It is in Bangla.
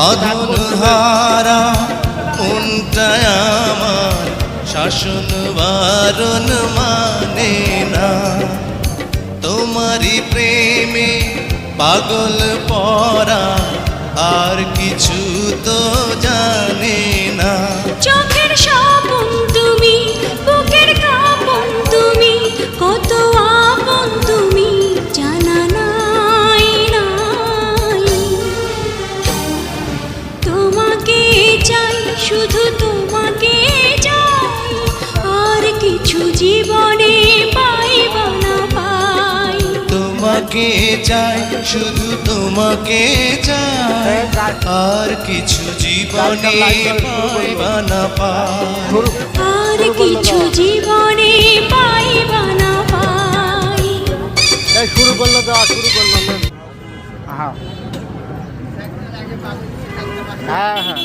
বাঁধন হারা মনটায় আমার শাসন বারণ মানে না। তোমারই প্রেমে পাগল পরা আর কিছু তো জানে না। চোখের স্বপন তুমি, বুকের কাঁপন তুমি, কত আপন তুমি জানা নাই নাই। তোমাকে চাই, শুধু তোমাকে চাই, আর কিছু জীবনে পাইব না পাই। তোমাকে চাই, শুধু তোমাকে চাই, আর কিছু জীবনে পাইবা না পাই। আর কিছু জীবনে পাইব না পাই। শুরু করলো তো, শুরু করলো। হ্যাঁ হ্যাঁ।